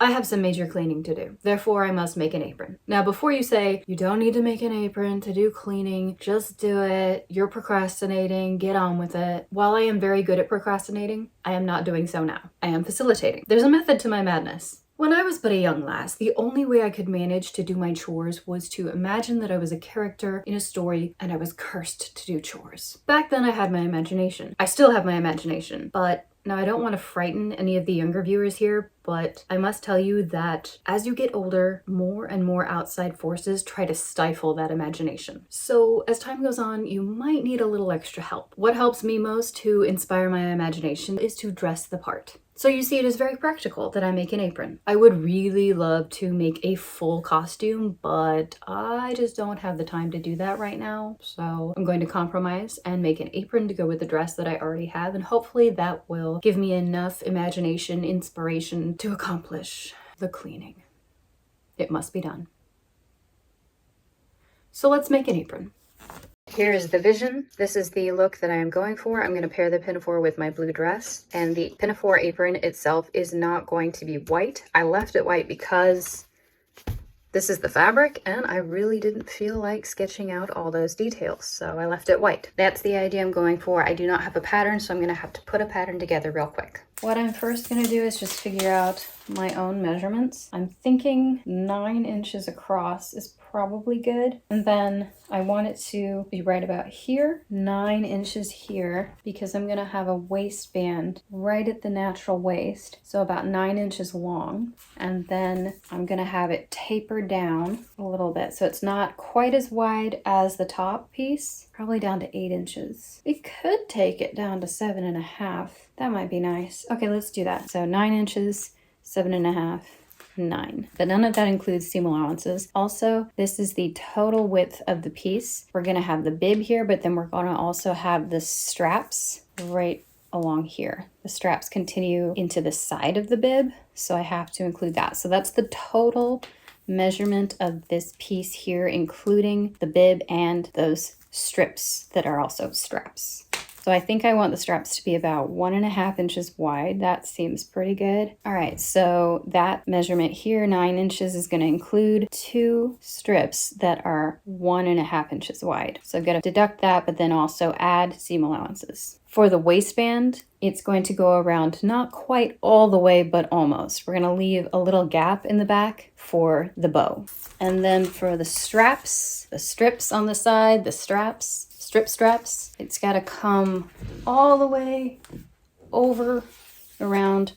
I have some major cleaning to do. Therefore, I must make an apron. Now, before you say, you don't need to make an apron to do cleaning, just do it, you're procrastinating, get on with it. While I am very good at procrastinating, I am not doing so now. I am facilitating. There's a method to my madness. When I was but a young lass, the only way I could manage to do my chores was to imagine that I was a character in a story and I was cursed to do chores. Back then I had my imagination. I still have my imagination, but now I don't want to frighten any of the younger viewers here, but I must tell you that as you get older, more and more outside forces try to stifle that imagination. So as time goes on, you might need a little extra help. What helps me most to inspire my imagination is to dress the part. So you see, it is very practical that I make an apron. I would really love to make a full costume, but I just don't have the time to do that right now. So I'm going to compromise and make an apron to go with the dress that I already have, and hopefully that will give me enough imagination, inspiration to accomplish the cleaning. It must be done. So let's make an apron. Here is the vision. This is the look that I am going for. I'm going to pair the pinafore with my blue dress, and the pinafore apron itself is not going to be white. I left it white because this is the fabric and I really didn't feel like sketching out all those details, so I left it white. That's the idea I'm going for. I do not have a pattern, so I'm going to have to put a pattern together real quick. What I'm first going to do is just figure out my own measurements. I'm thinking 9 inches across is probably good. And then I want it to be right about here, 9 inches here, because I'm going to have a waistband right at the natural waist, so about 9 inches long. And then I'm going to have it taper down a little bit, so it's not quite as wide as the top piece, probably down to 8 inches. We could take it down to 7.5. That might be nice. Okay, let's do that. So 9 inches, 7.5, 9. But none of that includes seam allowances. Also, this is the total width of the piece. We're going to have the bib here, but then we're going to also have the straps right along here. The straps continue into the side of the bib, so I have to include that. So that's the total measurement of this piece here, including the bib and those strips that are also straps. So I think I want the straps to be about 1.5 inches wide. That seems pretty good. All right, so that measurement here, 9 inches, is going to include 2 strips that are 1.5 inches wide. So I'm going to deduct that, but then also add seam allowances. For the waistband, it's going to go around not quite all the way, but almost. We're going to leave a little gap in the back for the bow. And then for the straps, the strips on the side, the straps, strip straps, it's got to come all the way over around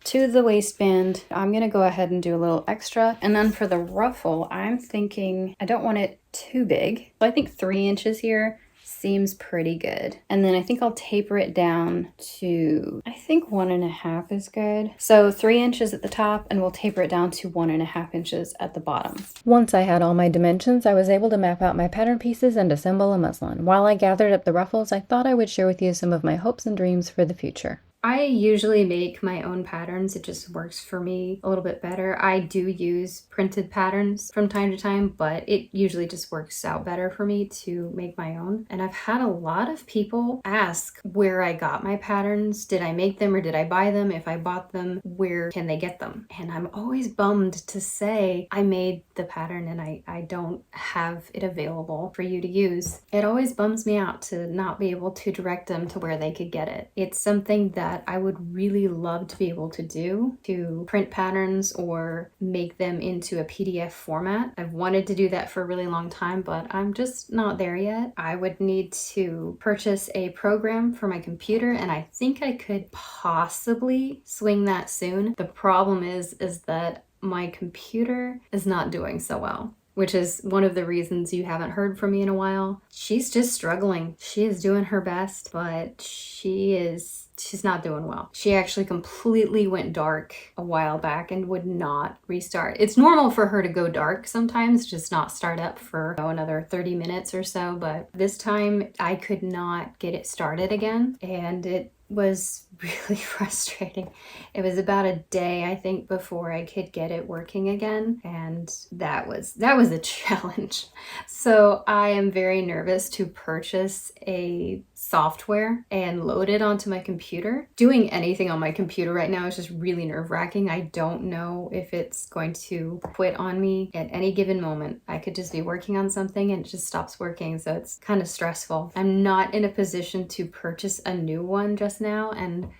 to the waistband. I'm going to go ahead and do a little extra. And then for the ruffle, I'm thinking I don't want it too big. So I think 3 inches here seems pretty good. And then I think I'll taper it down to, I think 1.5 is good. So 3 inches at the top, and we'll taper it down to 1.5 inches at the bottom. Once I had all my dimensions, I was able to map out my pattern pieces and assemble a muslin. While I gathered up the ruffles, I thought I would share with you some of my hopes and dreams for the future. I usually make my own patterns. It just works for me a little bit better. I do use printed patterns from time to time, but it usually just works out better for me to make my own. And I've had a lot of people ask where I got my patterns. Did I make them or did I buy them? If I bought them, where can they get them? And I'm always bummed to say I made the pattern and I don't have it available for you to use. It always bums me out to not be able to direct them to where they could get it. It's something that I would really love to be able to do, to print patterns or make them into a PDF format. I've wanted to do that for a really long time, but I'm just not there yet. I would need to purchase a program for my computer, and I think I could possibly swing that soon. The problem is that my computer is not doing so well, which is one of the reasons you haven't heard from me in a while. She's just struggling. She is doing her best, but she's not doing well. She actually completely went dark a while back and would not restart. It's normal for her to go dark sometimes, just not start up for another 30 minutes or so, but this time I could not get it started again, and it was really frustrating. It was about a day, I think, before I could get it working again, and that was a challenge. So I am very nervous to purchase a software and load it onto my computer. Doing anything on my computer right now is just really nerve-wracking. I don't know if it's going to quit on me at any given moment. I could just be working on something and it just stops working, so it's kind of stressful. I'm not in a position to purchase a new one just now, and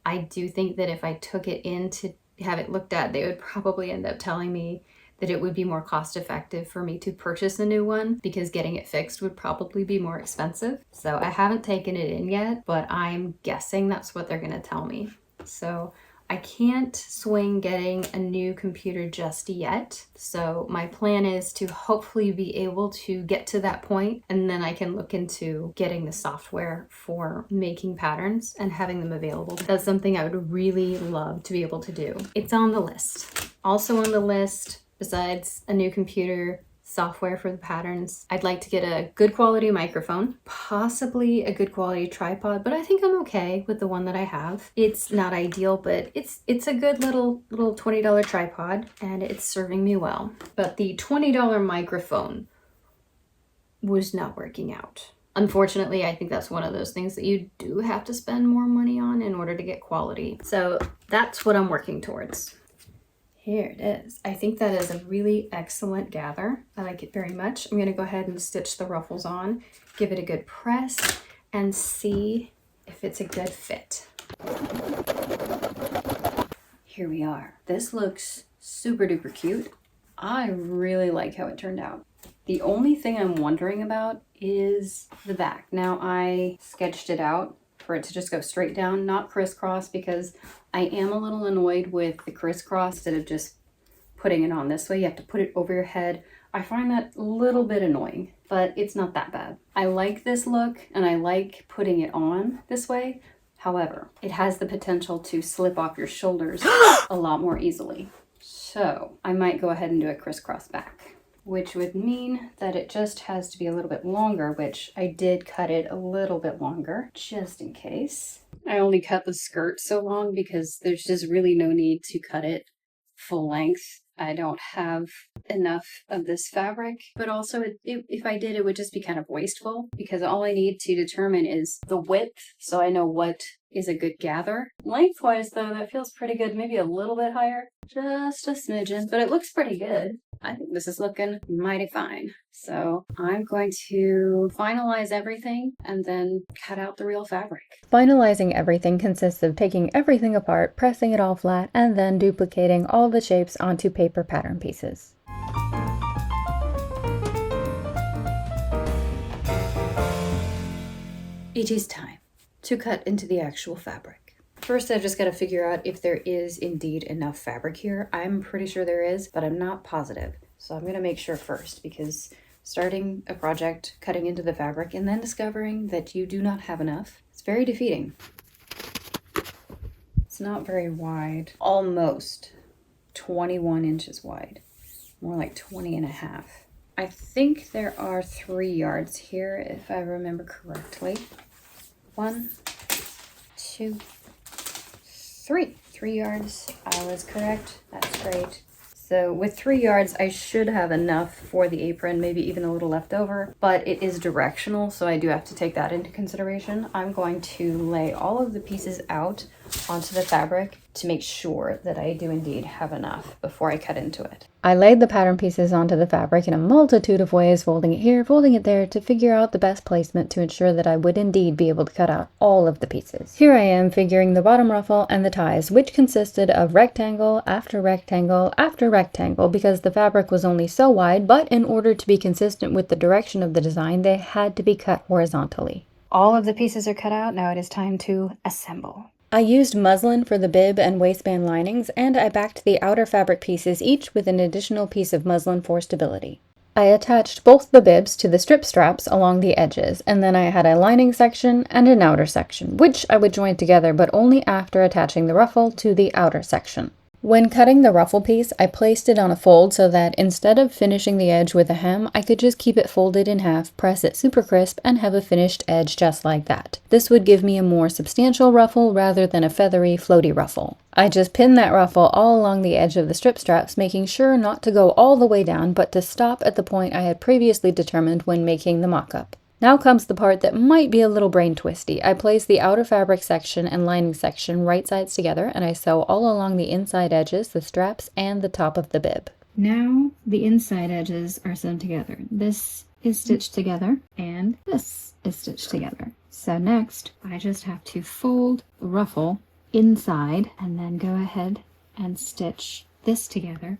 I do think that if I took it in to have it looked at, they would probably end up telling me that it would be more cost effective for me to purchase a new one because getting it fixed would probably be more expensive. So I haven't taken it in yet, but I'm guessing that's what they're going to tell me. So I can't swing getting a new computer just yet. So my plan is to hopefully be able to get to that point, and then I can look into getting the software for making patterns and having them available. That's something I would really love to be able to do. It's on the list. Also on the list, besides a new computer, software for the patterns, I'd like to get a good quality microphone, possibly a good quality tripod, but I think I'm okay with the one that I have. It's not ideal, but it's a good little $20 tripod, and it's serving me well. But the $20 microphone was not working out. Unfortunately, I think that's one of those things that you do have to spend more money on in order to get quality. So that's what I'm working towards. Here it is. I think that is a really excellent gather. I like it very much. I'm going to go ahead and stitch the ruffles on, give it a good press, and see if it's a good fit. Here we are. This looks super duper cute. I really like how it turned out. The only thing I'm wondering about is the back. Now, I sketched it out for it to just go straight down, not crisscross, because I am a little annoyed with the crisscross instead of just putting it on this way. You have to put it over your head. I find that a little bit annoying, but it's not that bad. I like this look and I like putting it on this way. However, it has the potential to slip off your shoulders a lot more easily. So I might go ahead and do a crisscross back, which would mean that it just has to be a little bit longer, which I did cut it a little bit longer just in case. I only cut the skirt so long because there's just really no need to cut it full length. I don't have enough of this fabric, but also if I did, it would just be kind of wasteful because all I need to determine is the width, so I know what is a good gather. Lengthwise though, that feels pretty good, maybe a little bit higher, just a smidgen, but it looks pretty good. I think this is looking mighty fine. So I'm going to finalize everything and then cut out the real fabric. Finalizing everything consists of taking everything apart, pressing it all flat, and then duplicating all the shapes onto paper pattern pieces. It is time to cut into the actual fabric. First, I've just got to figure out if there is indeed enough fabric here. I'm pretty sure there is, but I'm not positive. So I'm going to make sure first, because starting a project, cutting into the fabric, and then discovering that you do not have enough, it's very defeating. It's not very wide. Almost 21 inches wide. More like 20 and a half. I think there are 3 yards here, if I remember correctly. 1, 2, 3. 3 yards. I was correct. That's great. So with 3 yards, I should have enough for the apron, maybe even a little left over, but it is directional, so I do have to take that into consideration. I'm going to lay all of the pieces out onto the fabric to make sure that I do indeed have enough before I cut into it. I laid the pattern pieces onto the fabric in a multitude of ways, folding it here, folding it there, to figure out the best placement to ensure that I would indeed be able to cut out all of the pieces. Here I am figuring the bottom ruffle and the ties, which consisted of rectangle after rectangle after rectangle, because the fabric was only so wide, but in order to be consistent with the direction of the design, they had to be cut horizontally. All of the pieces are cut out. Now it is time to assemble. I used muslin for the bib and waistband linings, and I backed the outer fabric pieces each with an additional piece of muslin for stability. I attached both the bibs to the strip straps along the edges, and then I had a lining section and an outer section, which I would join together but only after attaching the ruffle to the outer section. When cutting the ruffle piece, I placed it on a fold so that instead of finishing the edge with a hem, I could just keep it folded in half, press it super crisp, and have a finished edge just like that. This would give me a more substantial ruffle rather than a feathery, floaty ruffle. I just pinned that ruffle all along the edge of the strip straps, making sure not to go all the way down, but to stop at the point I had previously determined when making the mock-up. Now comes the part that might be a little brain twisty. I place the outer fabric section and lining section right sides together, and I sew all along the inside edges, the straps, and the top of the bib. Now the inside edges are sewn together. This is stitched together, and this is stitched together. So next, I just have to fold the ruffle inside, and then go ahead and stitch this together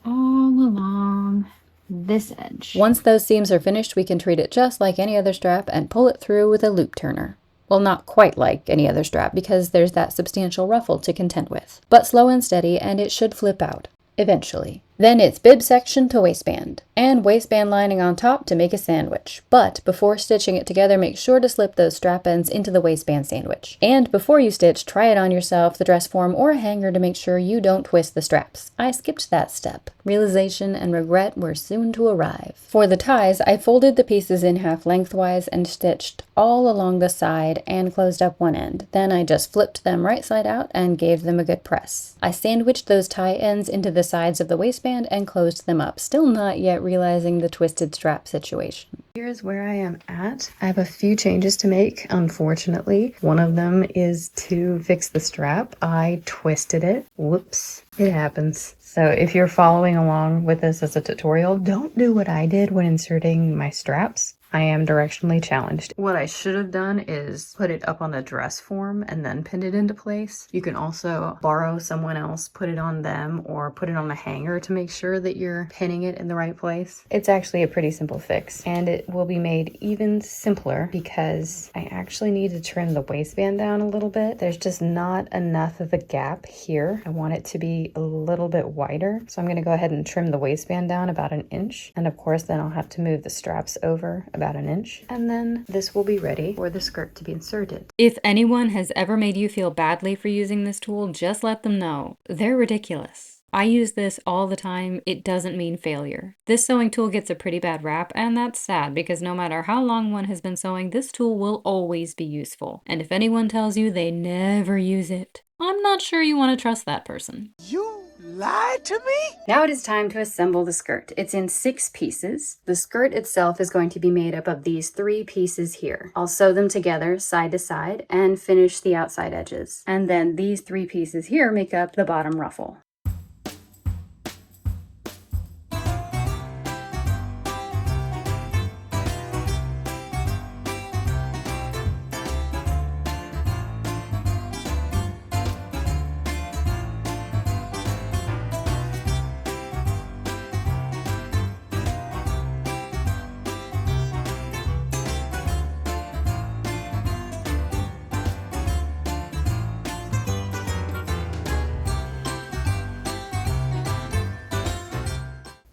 all along this edge. Once those seams are finished, we can treat it just like any other strap and pull it through with a loop turner. Well, not quite like any other strap because there's that substantial ruffle to contend with. But slow and steady, and it should flip out. Eventually. Then it's bib section to waistband, and waistband lining on top to make a sandwich. But before stitching it together, make sure to slip those strap ends into the waistband sandwich. And before you stitch, try it on yourself, the dress form, or a hanger to make sure you don't twist the straps. I skipped that step. Realization and regret were soon to arrive. For the ties, I folded the pieces in half lengthwise and stitched all along the side and closed up one end. Then I just flipped them right side out and gave them a good press. I sandwiched those tie ends into the sides of the waistband and closed them up, still not yet realizing the twisted strap situation. Here's where I am at. I have a few changes to make, unfortunately. One of them is to fix the strap. I twisted it. Whoops. It happens. So if you're following along with this as a tutorial, don't do what I did when inserting my straps. I am directionally challenged. What I should have done is put it up on the dress form and then pin it into place. You can also borrow someone else, put it on them, or put it on a hanger to make sure that you're pinning it in the right place. It's actually a pretty simple fix, and it will be made even simpler because I actually need to trim the waistband down a little bit. There's just not enough of a gap here. I want it to be a little bit wider, so I'm going to go ahead and trim the waistband down about an inch, and of course then I'll have to move the straps over about an inch, and then this will be ready for the skirt to be inserted. If anyone has ever made you feel badly for using this tool, just let them know. They're ridiculous. I use this all the time. It doesn't mean failure. This sewing tool gets a pretty bad rap, and that's sad because no matter how long one has been sewing, this tool will always be useful. And if anyone tells you they never use it, I'm not sure you want to trust that person. You lied to me? Now it is time to assemble the skirt. It's in 6 pieces. The skirt itself is going to be made up of these 3 pieces here. I'll sew them together side to side and finish the outside edges. And then these 3 pieces here make up the bottom ruffle.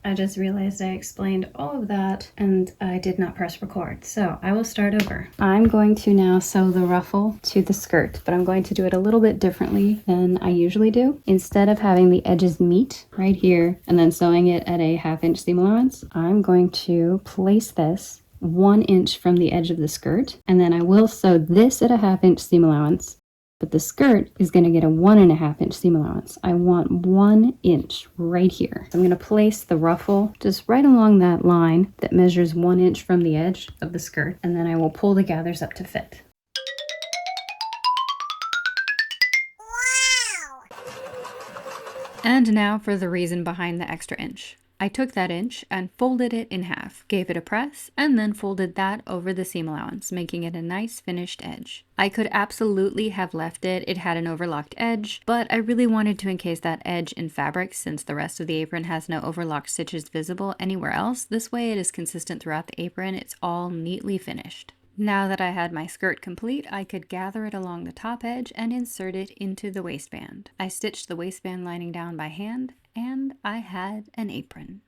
I just realized I explained all of that and I did not press record. So I will start over. I'm going to now sew the ruffle to the skirt, but I'm going to do it a little bit differently than I usually do. Instead of having the edges meet right here and then sewing it at a 1/2 inch seam allowance, I'm going to place this 1 inch from the edge of the skirt, and then I will sew this at a 1/2 inch seam allowance. But the skirt is going to get a 1.5 inch seam allowance. I want 1 inch right here. So I'm going to place the ruffle just right along that line that measures 1 inch from the edge of the skirt, and then I will pull the gathers up to fit. And now for the reason behind the extra inch. I took that inch and folded it in half, gave it a press, and then folded that over the seam allowance, making it a nice finished edge. I could absolutely have left it, it had an overlocked edge, but I really wanted to encase that edge in fabric since the rest of the apron has no overlocked stitches visible anywhere else. This way it is consistent throughout the apron, it's all neatly finished. Now that I had my skirt complete, I could gather it along the top edge and insert it into the waistband. I stitched the waistband lining down by hand, and I had an apron.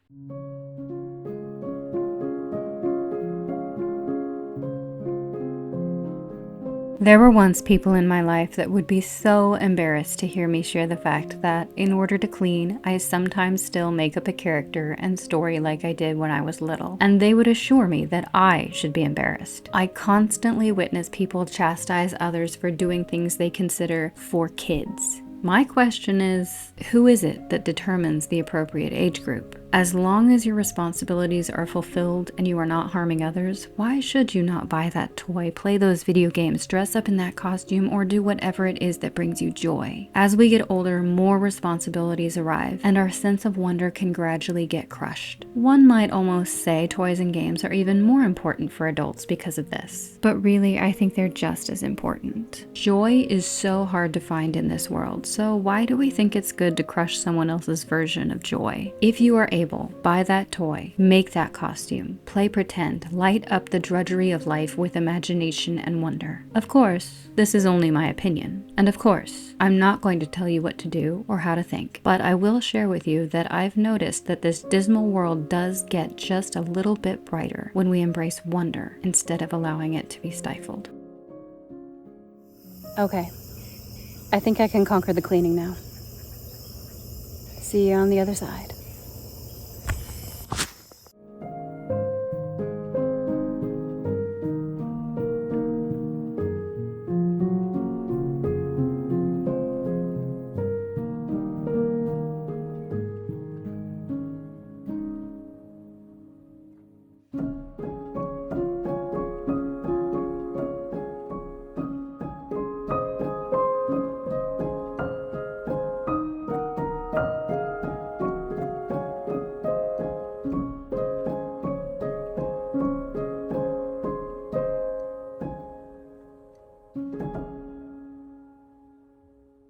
There were once people in my life that would be so embarrassed to hear me share the fact that, in order to clean, I sometimes still make up a character and story like I did when I was little, and they would assure me that I should be embarrassed. I constantly witness people chastise others for doing things they consider for kids. My question is, who is it that determines the appropriate age group? As long as your responsibilities are fulfilled and you are not harming others, why should you not buy that toy, play those video games, dress up in that costume, or do whatever it is that brings you joy? As we get older, more responsibilities arrive, and our sense of wonder can gradually get crushed. One might almost say toys and games are even more important for adults because of this. But really, I think they're just as important. Joy is so hard to find in this world, so why do we think it's good to crush someone else's version of joy? If you are able, buy that toy, make that costume, play pretend, light up the drudgery of life with imagination and wonder. Of course, this is only my opinion. And of course, I'm not going to tell you what to do or how to think, but I will share with you that I've noticed that this dismal world does get just a little bit brighter when we embrace wonder instead of allowing it to be stifled. Okay, I think I can conquer the cleaning now. See you on the other side.